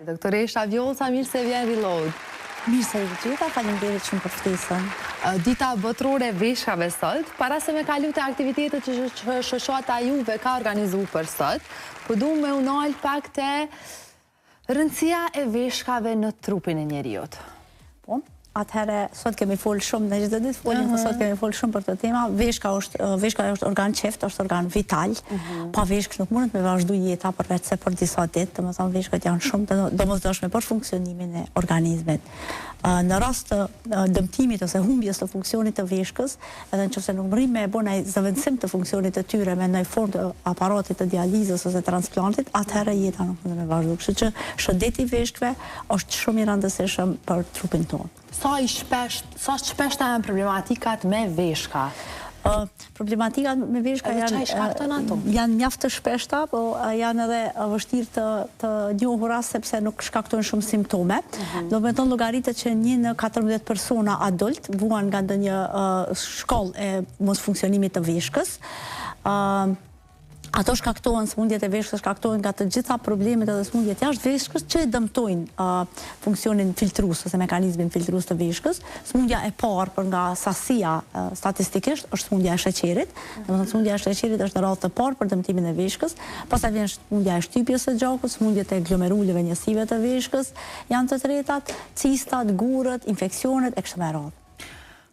Doktoresha Vjollca, mirë se vjen Reload. Mirë se gjitha, faleminderit shumë për ftesën. Dita botërore e veshkave sot, para se me kalu të aktivitetet që shoqata juve ka organizu për sot, po du me unal pak të rëndësia e veshkave në trupin e njeriut. Po, atëherë, sot kemi folë shumë, në gjithë ditë folim, po sot kemi folë shumë për të tema. Veshka është organ qeft, është organ vital. Pa veshk nuk mundet me vazhdu jeta përveç se për disa ditë, të më thonë veshkat janë shumë domosdoshme për funksionimin e organizmit. Në rast të dëmtimit ose humbjes të funksionit të veshkës, edhe nëse nuk rrim me bëj zëvendësim të funksionit të tyre me ndonjë formë të aparatit të dializës ose transplantit, atëherë jeta nuk mund të vazhdojë. Kështu që shëndeti i veshkëve është shumë i rëndësishëm për trupin tonë. Sa shpesh janë problematikat me veshka? Problematikat me veshka janë mjaft të shpeshta, po janë edhe vështirë të njohura sepse nuk shkaktojnë shumë simptome. Do me tonë llogaritet që 1 në 14 persona adult vuan nga ndonjë shkollë e mos funksionimit të veshkës. Ato shkaktohen, smundjet e veshkës shkaktohen nga të gjitha problemet edhe smundjet jashtë veshkës që dëmtojnë funksionin filtrues ose mekanizmin filtrues të veshkës. Smundja e parë për nga sasia statistikisht është smundja e sheqerit. Domethënë smundja e sheqerit është në radhë të parë për dëmtimin e veshkës, pastaj vjen smundja e shtypjes së gjakut, smundjet e glomeruleve njësive të veshkës, janë të tretat, cistat, gurët, infeksionet e kështu me radhë.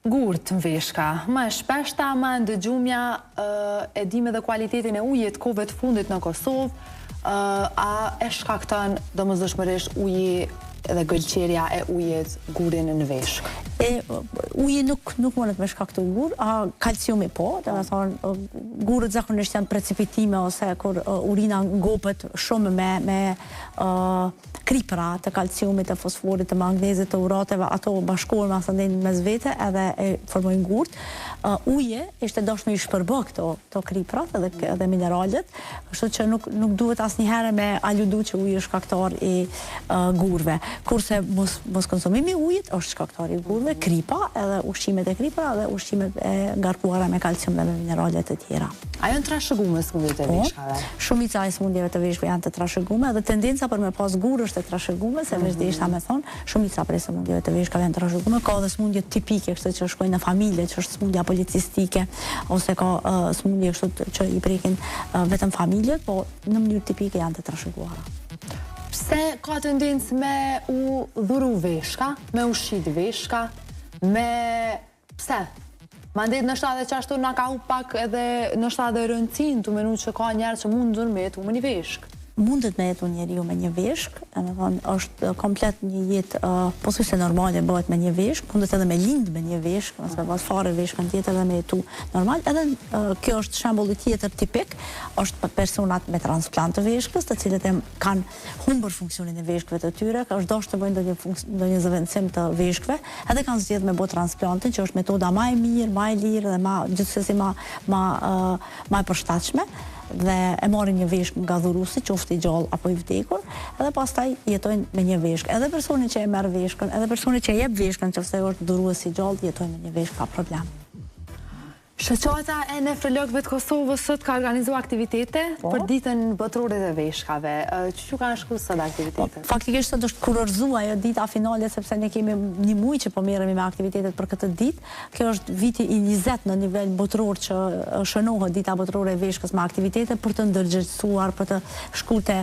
Gurt në veshka, më shpesh ta më ndëgjumja e dim edhe kualitetin e ujit kohëve të fundit në Kosovë, a e shkakton domosdoshmërisht uji edhe gëlqerja e ujit gurin në veshk? Uji nuk mundet me shkaktu gur, kalciumi po, dhe me thonë, gurët zakonisht janë precipitime ose kur urina ngopet shumë me kripra të kalciumit, të fosforit, të magnezit, të urateve, ato bashkohen me mes vete edhe e formojnë gurt. Uje ishte dashme i shpërbë këto kriprat edhe mineralet, kështu që nuk duhet asnjëherë me aludu që uji është shkaktar i gurve. Kurse mos konsumimi ujit është shkaktar i gurve, kripa, edhe ushqimet e kripra, edhe ushqimet e ngarkuara me kalcium dhe me mineralet të tjera. A janë trashëgume smundjet e veshkave? Shumica e smundjeve të veshkave janë të trashëgume, dhe tendenca për me pas gur është të trashëgume, se vazhdimisht me thonë, shumica prej smundjeve të veshkave janë trashëgume, ka edhe smundje tipike, kështu që shkojnë në familje, që është smundja policistike, ose ka smundje kështu që i prekin vetëm familjet, po në mënyrë tipike janë të trashëguara. Pse ka tendencë me u dhuru veshka, me u shit veshka, pse? Mandet nështë edhe që ashtu nga ka u pak edhe nështë edhe rëndësin të menu që ka njerë që mundur me jetu me një veshk. Mundet me jetu njeriu me një veshk, është komplet një jetë posuese normale bëhet me një veshk, mundet edhe me lind me një veshk, nëse pas fare veshkën tjetër dhe me jetu normal. Edhe kjo është shembulli tjetër tipik, është personat me transplant të veshkës, të cilët kanë humbur funksionin e veshkëve të tyre, ka është dashur të bëjnë ndonjë zëvendësim të veshkëve, edhe kanë zgjedhur me bë transplantin, që është metoda më e mirë, më e lirë dhe gjithsesi më e përshtatshme. Dhe e marrin një veshk nga dhuruesi, qoftë i gjallë apo i vdekur, edhe pastaj jetojnë me një veshk. Edhe personi që e merr veshkën, edhe personi që e jep veshkën, nëse është dhuruesi i gjallë, jetojnë me një veshk pa problem. Shoqata e nefrologëve të Kosovës sot ka organizuar aktivitete për ditën botërore të veshkave. Çu kanë shkuar sot aktivitetet? Faktikisht sot është kurorzuar ajo dita finale, sepse ne kemi një muaj që po merremi me aktivitetet për këtë ditë. Kjo është viti i 20 në nivel botëror që shënohet dita botërore e veshkës me aktivitete për të ndërgjegjësuar, për të shkuar te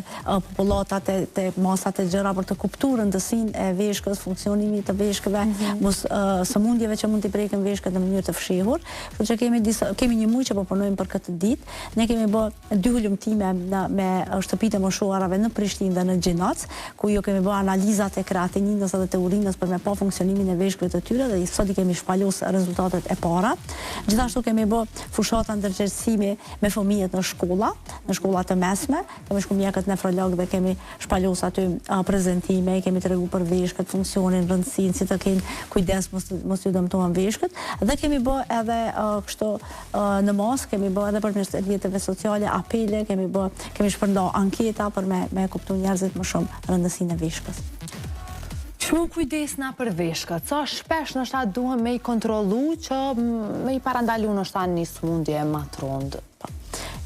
popullatat, te masat e gjëra, për të kuptuar rëndësinë e veshkës, funksionimin të veshkëve, mos sëmundjeve që mund t'i prekin veshkët në mënyrë të fshehur. Kështu që kemi një muaj që po punojmë për këtë ditë. Ne kemi bërë 2 hulumtime me shtëpitë e moshuarave në Prishtinë dhe në Gjinac, ku jo kemi bërë analizat e kreatininës dhe të urinës për me pa funksionimin e veshkëve të tyre, dhe sot i kemi shpalosur rezultatet e para. Gjithashtu kemi bërë fushata ndërgjegjësimi me fëmijët në shkollat të mesme. Kemi shku mjekët nefrolog dhe kemi shpalosur aty prezantime, kemi treguar për veshkët, funksionin, rëndësinë, si të kenë kujdes mos ju dëmtohen veshkët, dhe kemi bërë edhe në mos, kemi bërë edhe përmes rrjeteve sociale apele, kemi shpërndarë anketa për me kuptuar njerëzit më shumë rëndësinë e veshkës. Çu kujdesna për veshkët? Sa shpesh nështë duhem me i kontrollu që me i parandalu nështë një smundje më të rëndë?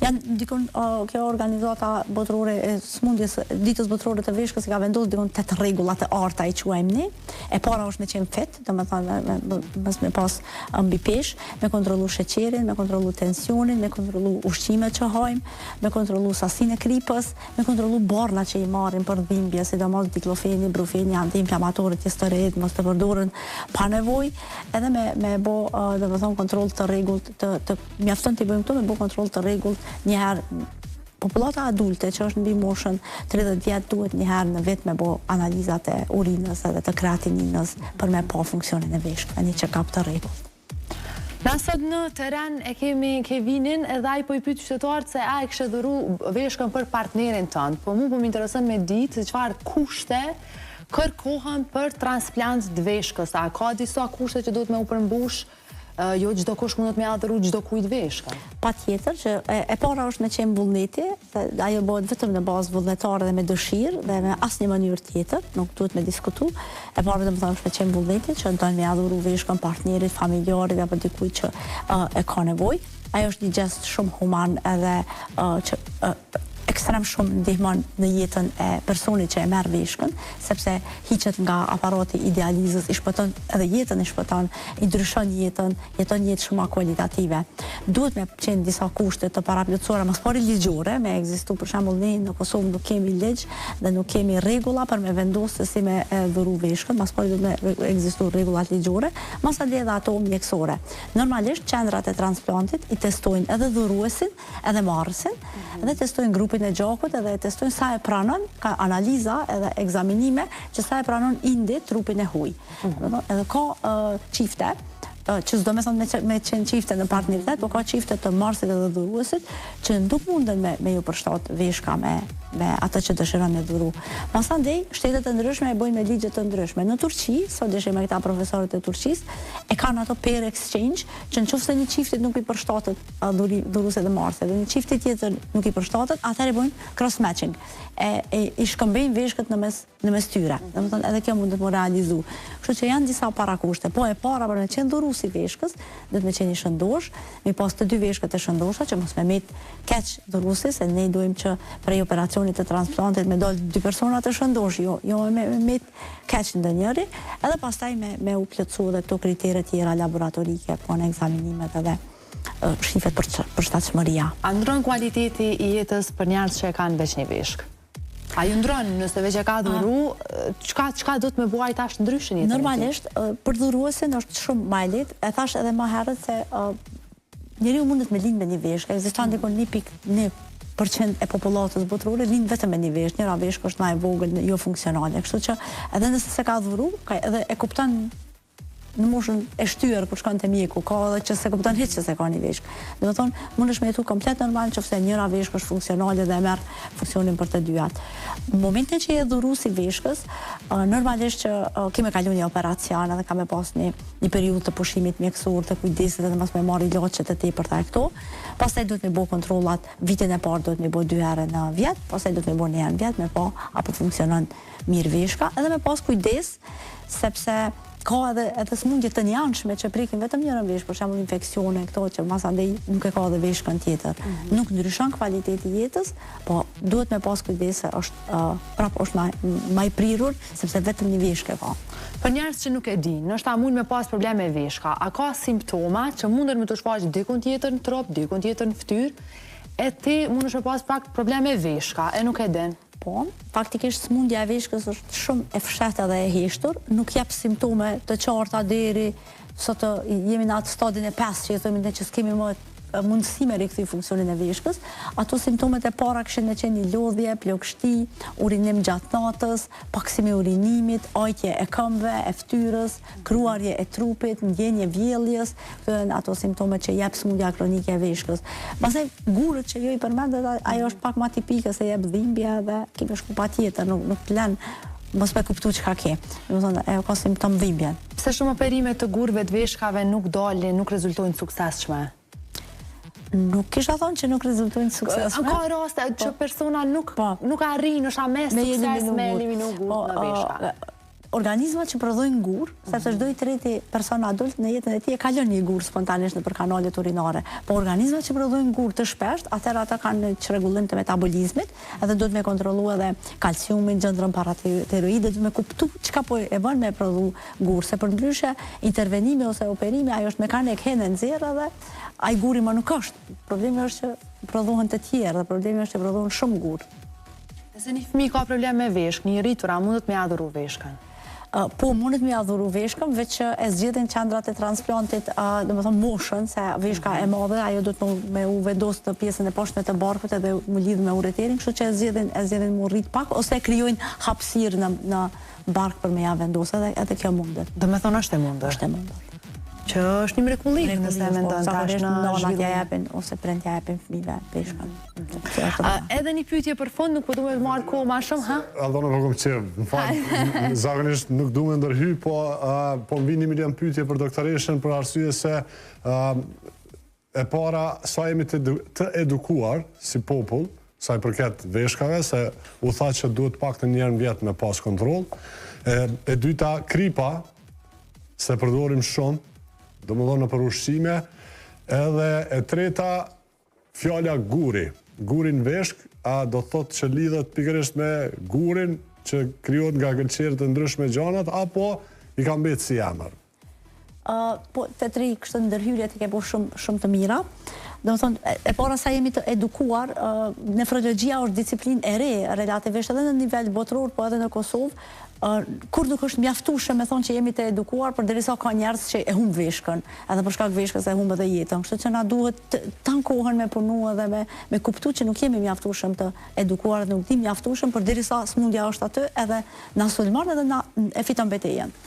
Janë dikun kjo organizata botërore e smundjes ditës botërore të veshkës ka vendosur dikun 8 rregulla të arta i quajmë ne. E para është me qenë fet, domethënë mos me pas mbi peshë, me kontrollu sheqerin, me kontrollu tensionin, me kontrollu ushqimet që hajmë, me kontrollu sasinë e kripës, me kontrollu borna që i marrim për dhimbje, sidomos diklofeni, brufeni, antiinflamatorët, steroidët, mos të përdoren pa nevojë, edhe me bë domethënë kontroll të rregullt të mjafton të bëjmë këto me bë kontroll të rregullt një herë. Popullata adulte që është mbi moshën 30 vjet duhet një herë në vit me bë analizat e urinës edhe të kreatininës për me pa funksionin e veshkëve, një check-up të rregullt. Na sot në teren e kemi Kevinin edhe ai po i pyet qytetarët se a e kishte dhuru veshkën për partnerin tënd. Po mu po më intereson me ditë se çfarë kushte kërkohen për transplant të veshkës. A ka disa kushte që duhet me u përmbush? Jo çdo kush mund të më adhuru çdo kujt veshkën. Patjetër që e para është me qenë vullneti, ajo bëhet vetëm në bazë vullnetare dhe me dëshirë dhe me asnjë mënyrë tjetër, nuk duhet me diskutu. E para domethënë është me qenë vullneti që do të më adhuru veshkën partnerit, familjarit apo dikujt që e ka nevojë. Ajo është një gest shumë human edhe që ekstrem shumë ndihmon në jetën e personit që e merr veshkën, sepse hiqet nga aparati idealizës, i shpëton edhe jetën, i shpëton, i ndryshon jetën, jeton jetë shumë kualitative. Duhet me qenë disa kushte të paraplotësuara, mos pari ligjore, me ekzistu për shembull ne në Kosovë nuk kemi ligj dhe nuk kemi rregulla për me vendosur se si me dhuru veshkën, mos pari duhet me ekzistu rregullat ligjore, masadje edhe ato mjekësore. Normalisht qendrat e transplantit i testojnë edhe dhuruesin, edhe marrësin, edhe testojnë grupin e gjakut edhe testojnë sa e pranon, ka analiza edhe ekzaminime që sa e pranon indi trupin e huaj. Edhe ka çifte që s'do me thonë me qenë qifte në partneritet, po ka qifte të marrësit edhe dhuruesit që nuk munden me ju përshtat veshka me atë që dëshiron me dhuru. Masandej, shtetet e ndryshme e bojnë me ligjet të ndryshme. Në Turqi, sot dishim me këta profesorët e Turqis, e kanë ato pair exchange, që në qoftë se një qiftit nuk i përshtatet dhuruesit dhe marrësit, dhe një qiftit tjetër nuk i përshtatet, atëherë bojnë cross matching. I shkëmbejnë veshkët në mes tyre. Domethënë edhe kjo mund të më realizu. Kështu që janë disa parakushte. Po e para për me qenë dhuruesi i veshkës, duhet me qenë i shëndosh, mi pas të dy veshkët e shëndosha që mos me met keq dhuruesi, se ne duhem që prej operacionit të transplantit me dal dy persona të shëndosh, jo me met keq ndonjëri, edhe pastaj me u plotësu edhe këto kritere tjera laboratorike, po në ekzaminimet edhe shifet për shtatshmëria. A ndron kualiteti i jetës për njerëz që e kanë veç një veshkë? A ju ndronë, nëse veç e ka dhuru, çka do të me buaj tash ndryshën jetën? Normalisht, për dhuruesin është shumë ma e lehtë, e thash edhe më herët se njeriu mundet me lindë me një veshkë, ekziston dikon 1.1% e popullatës botërore lind vetëm me një veshkë, njëra veshkë është më e vogël, jo funksionale, kështu që edhe nëse se ka dhuru, edhe e kupton në moshën e shtyër kur shkon te mjeku, ka edhe që se kupton hiç se ka një veshkë. Domethënë, mundesh me jetu komplet normal nëse njëra veshkë është funksionale dhe e merr funksionin për të dyat. Në momentin që je dhuruesi veshkës, normalisht që kemë kaluar një operacion edhe kam pas një periudhë të pushimit mjekësor, të kujdesit edhe mos më marr ilaçe të tepërta këto. Pastaj duhet me bëu kontrollat, vitin e parë duhet me bëu 2 herë në vit, pastaj duhet me bëu 1 herë në vit me pa apo funksionon mirë veshka, edhe me pas kujdes sepse ka edhe smundje të njanshme që prekin vetëm njërën veshkë, për shembull infeksione, këto që masandej nuk e ka edhe veshkën tjetër. Nuk ndryshon kvaliteti i jetës, po duhet me pas kujdes se është më i prirur sepse vetëm një veshkë ka. Për njerëz që nuk e dinë, ndoshta mund me pas probleme me veshka, a ka simptoma që munden me të shfaq dikun tjetër në trup, dikun tjetër në fytyrë, e ti mundesh me pas pak probleme me veshka, e nuk e din? Po, faktikisht smundja e veshkës është shumë e fshehtë dhe e heshtur, nuk jep simptome të qarta deri sot jemi në atë stadin e 5 që themi ne që s'kemi më mundësi me rikthy funksionin e veshkës. Ato simptomet e para kishin me qenë lodhje, plagështi, urinim gjatë natës, paksimi urinimit, ajtje e këmbëve, e fytyrës, kruarje e trupit, ndjenje vjelljes, këto janë ato simptomet që jep smundja kronike e veshkës. Pastaj gurët që jo i përmendet, ajo është pak më tipike se jep dhimbje dhe kemi shku patjetër, nuk të lën mos me kuptu çka ke. Domethënë ajo ka simptom dhimbje. Pse shumë operimet të gurëve të veshkave nuk dalin, nuk rezultojnë suksesshme? Nuk kisha thonë që nuk rezultojnë suksesshme. Ka raste që persona nuk arrin është me sukses me eliminu gurët në veshka. organizmat që prodhojnë gurë, sepse çdo i treti person adult në jetën e tij e kalon një gurë spontanisht nëpër kanalet urinare. Po organizmat që prodhojnë gurë të shpesht, atëherë ata kanë çrregullim të metabolizmit, edhe duhet me kontrollu edhe kalciumin, gjendrën paratiroide, duhet me kuptu çka po e bën me prodhu gurë, se përndryshe intervenimi ose operimi ajo është mekanik hen e nxjerrë dhe ai guri më nuk është. Problemi është që prodhohen të tjerë dhe problemi është që prodhohen shumë gurë. Nëse një fëmijë ka problem me veshkë, një rritur, a mundet me adhuru veshkën? Po, mundet me adhuru veshkën, veç që e zgjidhin qendrat e transplantit, domethënë moshën, se veshka e madhe, ajo do të me u vendos në pjesën e poshtme të barkut edhe mu lidh me ureterin, kështu që e zgjidhin mu rrit pak, ose e krijojnë hapësirë në bark për me ja vendosë, edhe kjo mundet. Domethënë është e mundur. Është e mundur. Që është një mrekulli nëse e mendon tash në nonat ja japin ose prindja ja japin fëmijëve peshkën. Edhe një pyetje për fond, nuk po duhet të marr kohë më shumë, ha? Aldona po kom qef. Në fakt, zakonisht nuk duhem ndërhy, po më vini një milion pyetje për doktoreshën për arsye se e para sa jemi të edukuar si popull, sa i përket veshkave, se u tha që duhet pak të njerën vjetë me pas kontrol. E dyta, kripa, se përdorim shumë, do më dhonë në për ushqime, edhe e treta, fjalla guri. Gurin veshk, a do thot që lidhet pikërisht me gurin që kryot nga gëlqerë të ndryshme gjanat, apo i kam betë si jamër? Po, të tri kështë ndërhyrjet i ke po shumë të mira. Do më thonë, e para sa jemi të edukuar, nefrologjia është disiplin e re, relativisht edhe në nivel botëror, po edhe në Kosovë, kur nuk është mjaftueshëm me thonë që jemi të edukuar, por derisa ka njerëz që e humb veshkën, edhe për shkak veshkës e humb edhe jetën. Kështu që na duhet të ankohen me punu edhe me kuptu që nuk jemi mjaftueshëm të edukuar, nuk dim mjaftueshëm, por derisa smundja është aty, edhe na sulmon edhe na e fiton betejën.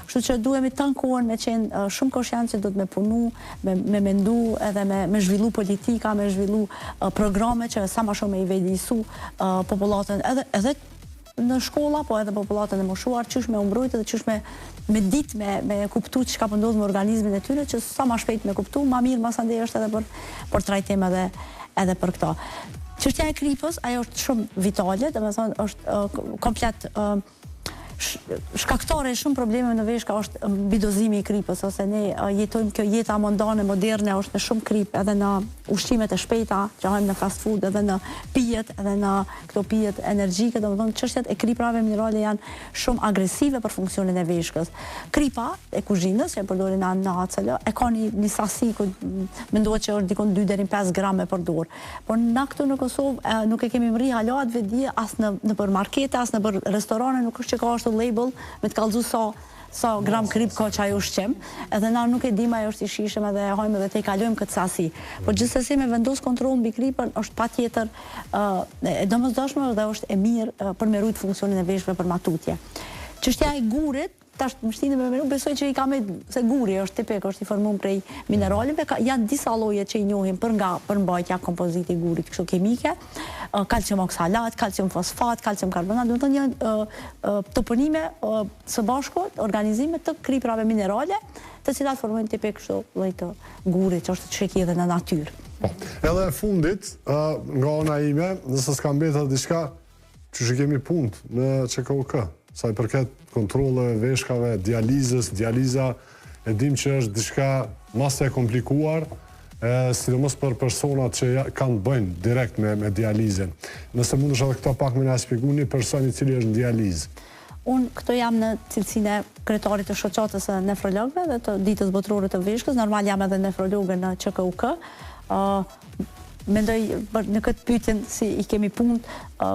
Kështu që duhemi të ankohen me qenë shumë konscient që do të me punu, me mendu edhe me zhvillu politika, me zhvillu programe që sa më shumë me i vedisu popullatën edhe në shkolla, po edhe popullatën e moshuar, qysh me umbrojt edhe qysh me dit, me kuptu që ka pëndodhë me organizmin e tyre, që sa ma shpejt me kuptu, ma mirë mas andej është edhe për trajtim edhe për këto. Çështja e kripës, ajo është shumë vitale, dhe me thonë është komplet shkaktore shumë probleme në veshka është mbidozimi i kripës, ose ne jetojmë kjo jeta mondane, moderne, është në shumë krip, edhe në ushqimet e shpejta, që hajmë në fast food, edhe në pijet, edhe në këto pijet energjike, do më thonë çështjet e kriprave minerale janë shumë agresive për funksionin e veshkës. Kripa e kuzhinës, që e përdorin në ACL, e ka një sasi, ku mendohet që është dikon 2 deri 5 gram e përdor. Por na këtu në Kosovë nuk e kemi mri hala atë vedi as në për markete, as në për restorane, nuk është që ka ashtu label me të kallëzu sa gram krip ka që ajo ushqim, edhe na nuk e dim ajo është i shishëm edhe hajmë edhe te i kalojmë këtë sasi. Por gjithsesi me vendos kontrol mbi kripën është patjetër e domosdoshme dhe është e mirë për me rujt funksionin e veshkëve për matutje. Çështja e gurit, tash më shtini me menu, besoj që i ka me, se guri është tipik, është i formuar prej mineraleve, janë disa lloje që i njohim për mbajtja kompoziti i gurit kështu kimike, kalcium oksalat, kalcium fosfat, kalcium karbonat, do të thonë janë toponime së bashku, organizime të kriprave minerale, të cilat formojnë tipik kështu lloj të gurit, që është sheki edhe në natyrë. Edhe e fundit, nga ana ime, nëse s'ka mbetur diçka, që kemi punë në CKUK, sa i përket kontrole veshkave, dializa, e dim që është diçka mas e komplikuar, sidomos për personat që kanë bëjnë direkt me dializën. Nëse mund është edhe këta pak me nga shpjegu një person i cili është në dializë. Unë këto jam në cilësinë e kryetarit të shoqatës së nefrologëve dhe të ditës botërore të veshkës, normal jam edhe nefrologe në CKUK. Mendoj në këtë pyetjen si i kemi punë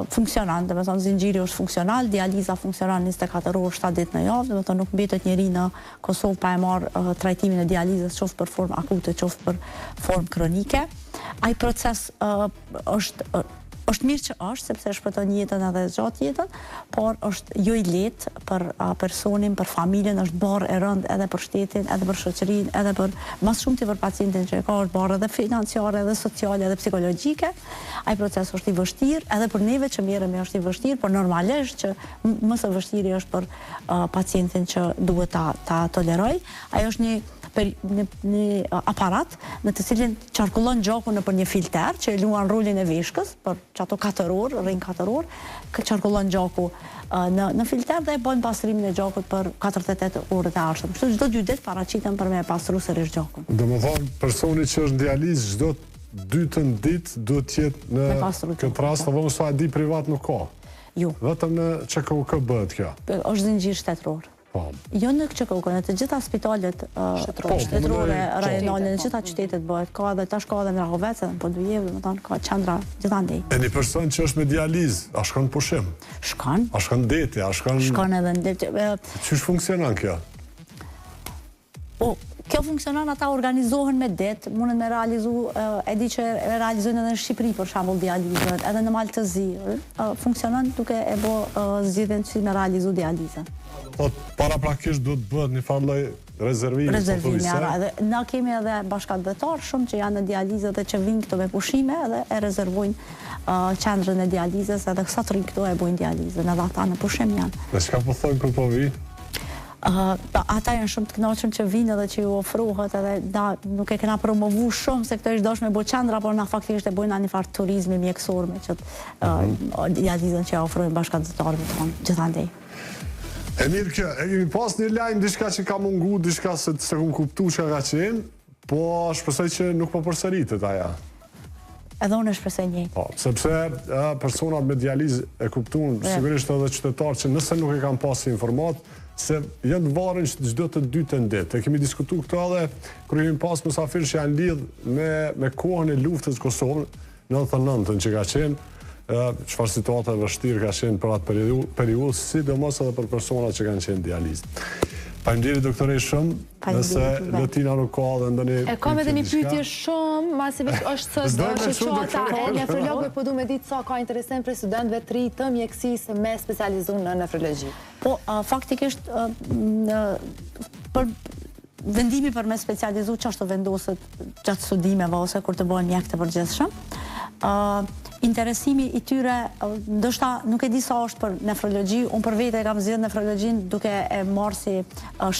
funksionan, dhe me thonë zinxhiri është funksional, dializa funksionan 24 orë 7 ditë në javë, dhe me thonë nuk mbetet njeri në Kosovë pa e marrë trajtimin e dializës qoftë për formë akute, qoftë për formë kronike. Ai proces është mirë që është, sepse shpëton jetën edhe gjatë jetën, por është jo i lehtë për personin, për familjen, është barë e rëndë edhe për shtetin, edhe për shoqërinë, edhe për mas shumë të për pacientin që ka, është barë edhe financiare, edhe sociale, edhe psikologjike. Ai proces është i vështirë, edhe për neve që merremi është i vështirë, por normalisht që më së vështiri është për pacientin që duhet ta toleroj. Ai është një një aparat në të cilin qarkullon gjoku në për një filter që e luan rolin e veshkës, për që ato 4 orë, rrin 4 orë, qarkullon gjoku në filter dhe e bojnë pastrimin e gjokut për 48 orët e ardhshme. Kështu çdo 2 ditë paraqiten për me pastru sërish gjokun. Domethënë personi që është në dializë çdo 2 ditë duhet të jetë në këtë rast, apo sa e di privat nuk ka. Jo. Vetëm në ÇKUK bëhet kjo. Është zinxhir shtetëror. Po. Jo në ÇKUK, në të gjitha spitalet shtetërore, rajonale, në gjitha qytetet bëhet. Ka edhe tash ka edhe në Rahovec, në Podujevë, domethënë ka qendra gjithandej. E një person që është me dializë, a shkon pushim? Shkon. A shkon deti, a shkon... Shkon edhe në deti. Qysh funksionon kjo? Kjo funksionon, ata organizohen me det, mundet me realizu, e di që realizojnë edhe në Shqipëri, për shembull dializën, edhe në Maltëzi. Funksionon duke e bo zgjidhjen si me realizu dializën. Paraprakisht duhet bëhet një farë lloj rezervimi. Rezervimi, edhe na kemi edhe bashkëdhetar shumë që janë në dializë dhe që vinë këto me pushime edhe e rezervojnë qendrën e dializës edhe sa të rinë këto e bojnë dializën edhe ata në pushim janë. Dhe çka po thonë kur po vi? Ata janë shumë të kënaqur që vinë edhe që ju ofrohet edhe nuk e kena promovu shumë se këto është dashur me bo qendra, por na faktikisht e bojnë një farë turizmi mjekësor me që dializën që ja ofrojnë bashkëdhetarëve tonë gjithandej. E mirë kjo, e kemi pas një lajm diçka që ka mungu, diçka se kum kuptu që ka qenë, po shpresoj që nuk po përsëritet aja. Edhe unë shpresoj një. Po, sepse personat me dializë e kuptuan, sigurisht edhe qytetarë që nëse nuk e kanë pasur informat, se janë varën çdo të 2 ditë. E kemi diskutuar këto edhe kur kemi pas mysafirë që janë lidh me kohën e luftës Kosovë, 99-ën që ka qenë, çfarë situata e vështirë ka qenë për atë periudhë, sidomos edhe për personat që kanë qenë dializë. Faleminderit doktore shumë, nëse Lotina nuk ka dhe ndonjë... E kam edhe një pyetje shumë, masivisht është se shoqata e nefrologëve po du me ditë sa ka interesim për studentëve të ri të mjekësisë me specializuar në nefrologji. Po, faktikisht, për vendimi për me specializu që është të vendoset gjatë studimeve ose kur të bëhen mjek të përgjithshëm, interesimi i tyre, ndoshta nuk e di sa është për nefrologji, unë për vete e kam zgjedhur nefrologjin duke e marrë si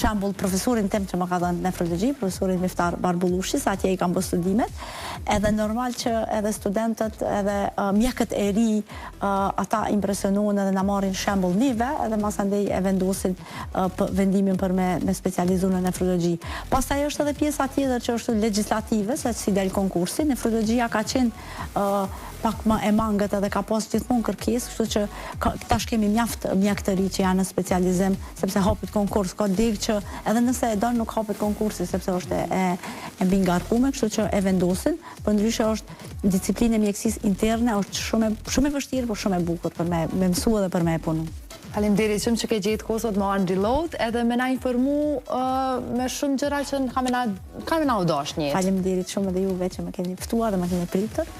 shembull profesorin tim që më ka dhënë nefrologji, profesorin Miftar Barbullushi, sa atje i kam bërë studimet, edhe normal që edhe studentët, edhe mjekët e ri, ata impresionohen edhe na marrin shembull nive, edhe mas andej e vendosin vendimin për me specializu në nefrologji. Pastaj është edhe pjesa tjetër që është legjislative, se si del konkursi, nefrologjia ka qenë pak më e mangët edhe ka pas gjithmonë kërkesë, kështu që tash kemi mjaft mjek të ri që janë në specializim, sepse hapet konkurs, ka degë që edhe nëse e don nuk hapet konkursi sepse është e mbi ngarkuar, kështu që e vendosin, por ndryshe është disiplinë e mjekësisë interne, është shumë e vështirë, por shumë e bukur për me mësu edhe për me e punu. Faleminderit shumë që ke gjetë kohë të marrë reload edhe me na informu me shumë gjëra që kam na u dash një. Faleminderit shumë edhe juve që më keni ftuar dhe më keni pritur.